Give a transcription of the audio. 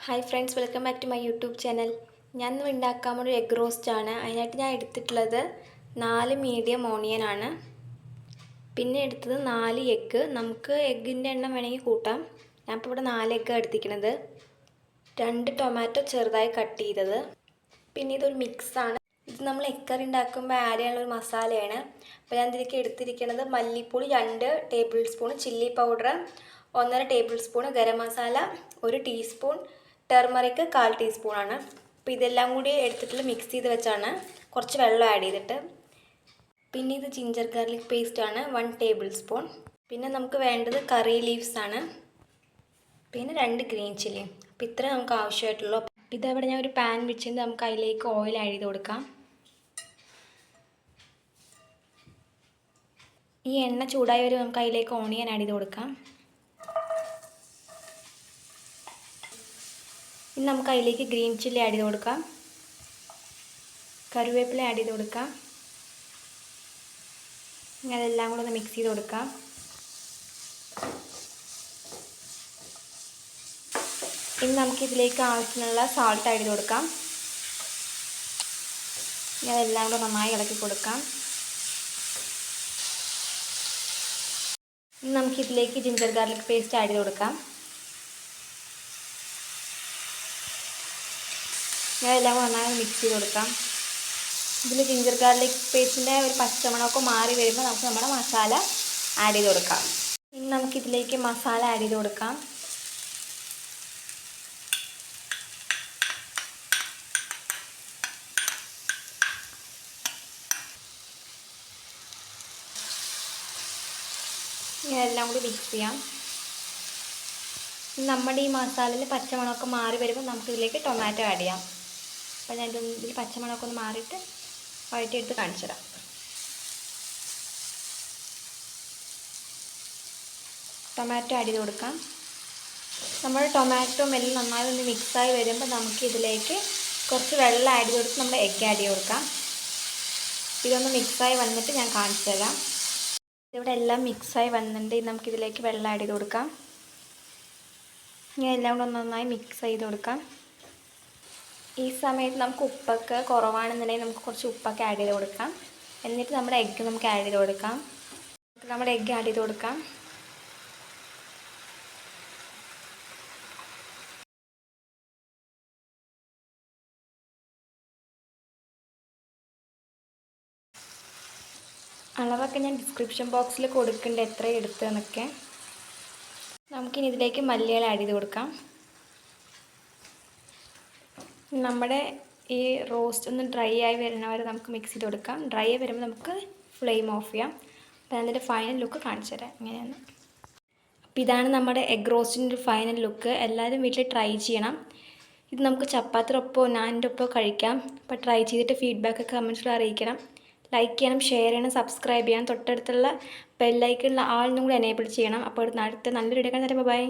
Hi friends, welcome back to my YouTube channel. ഞാൻ ഇന്ന് ഉണ്ടാക്കാൻ ഒരു എഗ് റോസ്റ്റ് ആണ്. അതിനായിട്ട് ഞാൻ എടുത്തിട്ടുള്ളത് 4 മീഡിയം ഓണിയൻ ആണ്. പിന്നെ എടുത്തത് 4 എഗ്ഗ്. നമുക്ക് എഗ്ഗിൻ്റെ എണ്ണം വേണമെങ്കിൽ കൂട്ടാം. ഞാനിപ്പോൾ ഇവിടെ 4 എഗ്ഗാണ് എടുത്തിരിക്കുന്നത്. 2 ടൊമാറ്റോ ചെറുതായി കട്ട് ചെയ്തത്. പിന്നെ ഇതൊരു മിക്സാണ്. ഇത് നമ്മൾ എഗ് കറി ഉണ്ടാക്കുമ്പോൾ ആഡ് ചെയ്യാനുള്ളൊരു മസാലയാണ്. അപ്പോൾ ഞാൻ ഇതിലേക്ക് എടുത്തിരിക്കുന്നത് മല്ലിപ്പൊടി 2 table spoon, chilli powder 1.5 table spoon, garam masala 1 teaspoon, turmeric 1/4 ടീസ്പൂണാണ്. അപ്പോൾ ഇതെല്ലാം കൂടി എടുത്തിട്ട് മിക്സ് ചെയ്ത് വെച്ചാണ്, കുറച്ച് വെള്ളം ആഡ് ചെയ്തിട്ട്. പിന്നെ ഇത് ജിഞ്ചർ ഗാർലിക് പേസ്റ്റാണ് 1 ടേബിൾ സ്പൂൺ. പിന്നെ നമുക്ക് വേണ്ടത് കറി ലീവ്സ് ആണ്. പിന്നെ 2 ഗ്രീൻ ചില്ലിയും. അപ്പോൾ ഇത്ര നമുക്ക് ആവശ്യമായിട്ടുള്ളൂ. ഇതവിടെ ഞാൻ ഒരു പാൻ വെച്ചിട്ട് നമുക്ക് അതിലേക്ക് ഓയിൽ ആഡ് ചെയ്ത് കൊടുക്കാം. ഈ എണ്ണ ചൂടായി വരും, നമുക്ക് അതിലേക്ക് ഓണിയൻ ആഡ് ചെയ്ത് കൊടുക്കാം. ഇനി നമുക്ക് അതിലേക്ക് ഗ്രീൻ ചില്ലി ആഡ് ചെയ്ത് കൊടുക്കാം, കറിവേപ്പില ആഡ് ചെയ്ത് കൊടുക്കാം. ഇനി അതെല്ലാം കൂടെ ഒന്ന് മിക്സ് ചെയ്ത് കൊടുക്കാം. ഇനി നമുക്കിതിലേക്ക് ആവശ്യമുള്ള സാൾട്ട് ആഡ് ചെയ്ത് കൊടുക്കാം. ഇനി അതെല്ലാം കൂടെ നന്നായി ഇളക്കി കൊടുക്കാം. ഇനി നമുക്കിതിലേക്ക് ജിഞ്ചർ ഗാർലിക് പേസ്റ്റ് ആഡ് ചെയ്ത് കൊടുക്കാം. ഇതെല്ലാം നന്നായി മിക്സ് ചെയ്ത് കൊടുക്കാം. ഇതിൽ ജിഞ്ചർ ഗാർലിക് പേസ്റ്റിൻ്റെ ഒരു പച്ചമണമൊക്കെ മാറി വരുമ്പോൾ നമുക്ക് നമ്മുടെ മസാല ആഡ് ചെയ്ത് കൊടുക്കാം. ഇനി നമുക്കിതിലേക്ക് മസാല ആഡ് ചെയ്ത് കൊടുക്കാം. ഇതെല്ലാം കൂടി മിക്സ് ചെയ്യാം. നമ്മുടെ ഈ മസാലയിൽ പച്ചമണമൊക്കെ മാറി വരുമ്പോൾ നമുക്കിതിലേക്ക് ടൊമാറ്റോ ആഡ് ചെയ്യാം. അപ്പോൾ ഞാൻ ഇതിൽ പച്ചമണമൊക്കെ ഒന്ന് മാറിയിട്ട് വഴറ്റിയെടുത്ത് കാണിച്ചു തരാം. ടൊമാറ്റോ ആഡ് ചെയ്ത് കൊടുക്കാം. നമ്മുടെ ടൊമാറ്റോ എല്ലാം നന്നായി ഒന്ന് മിക്സായി വരുമ്പോൾ നമുക്കിതിലേക്ക് കുറച്ച് വെള്ളം ആഡ് ചെയ്ത് കൊടുത്ത് നമ്മുടെ എഗ്ഗ് ആഡ് ചെയ്ത് കൊടുക്കാം. ഇതൊന്ന് മിക്സായി വന്നിട്ട് ഞാൻ കാണിച്ചു തരാം. ഇവിടെ എല്ലാം മിക്സായി വന്നിട്ട് നമുക്കിതിലേക്ക് വെള്ളം ആഡ് ചെയ്ത് കൊടുക്കാം. ഇനി എല്ലാം കൂടെ നന്നായി മിക്സ് ചെയ്ത് കൊടുക്കാം. ഈ സമയത്ത് നമുക്ക് ഉപ്പൊക്കെ കുറവാണെന്നുണ്ടെങ്കിൽ നമുക്ക് കുറച്ച് ഉപ്പൊക്കെ ആഡ് ചെയ്ത് കൊടുക്കാം. എന്നിട്ട് നമ്മുടെ എഗ്ഗ് നമുക്ക് ആഡ് ചെയ്ത് കൊടുക്കാം. നമ്മുടെ എഗ്ഗ് ആഡ് ചെയ്ത് കൊടുക്കാം. അളവൊക്കെ ഞാൻ ഡിസ്ക്രിപ്ഷൻ ബോക്സിൽ കൊടുക്കുന്നുണ്ട്, എത്ര എടുത്തതെന്നൊക്കെ. നമുക്കിനി ഇതിലേക്ക് മല്ലിയില ആഡ് ചെയ്ത് കൊടുക്കാം. നമ്മുടെ ഈ റോസ്റ്റ് ഒന്ന് ഡ്രൈ ആയി വരുന്ന വരെ നമുക്ക് മിക്സ് ചെയ്ത് കൊടുക്കാം. ഡ്രൈ ആയി വരുമ്പോൾ നമുക്ക് ഫ്ലെയിം ഓഫ് ചെയ്യാം. അപ്പോൾ അതിൻ്റെ ഫൈനൽ ലുക്ക് കാണിച്ചു തരാം ഇങ്ങനെയാണ്. അപ്പോൾ ഇതാണ് നമ്മുടെ എഗ് റോസ്റ്റിൻ്റെ ഒരു ഫൈനൽ ലുക്ക്. എല്ലാവരും വീട്ടിൽ ട്രൈ ചെയ്യണം. ഇത് നമുക്ക് ചപ്പാത്തിയൊപ്പമോ നാനിൻ്റെ ഒപ്പമോ കഴിക്കാം. അപ്പോൾ ട്രൈ ചെയ്തിട്ട് ഫീഡ്ബാക്ക് കമൻസിൽ അറിയിക്കണം. ലൈക്ക് ചെയ്യണം, ഷെയർ ചെയ്യണം, സബ്സ്ക്രൈബ് ചെയ്യണം. തൊട്ടടുത്തുള്ള ബെല്ലൈക്കണിലുള്ള ആളിനും കൂടി എനേബിൾ ചെയ്യണം. അപ്പോൾ അടുത്ത നല്ലൊരു വീഡിയോ കാണാം. ബൈ.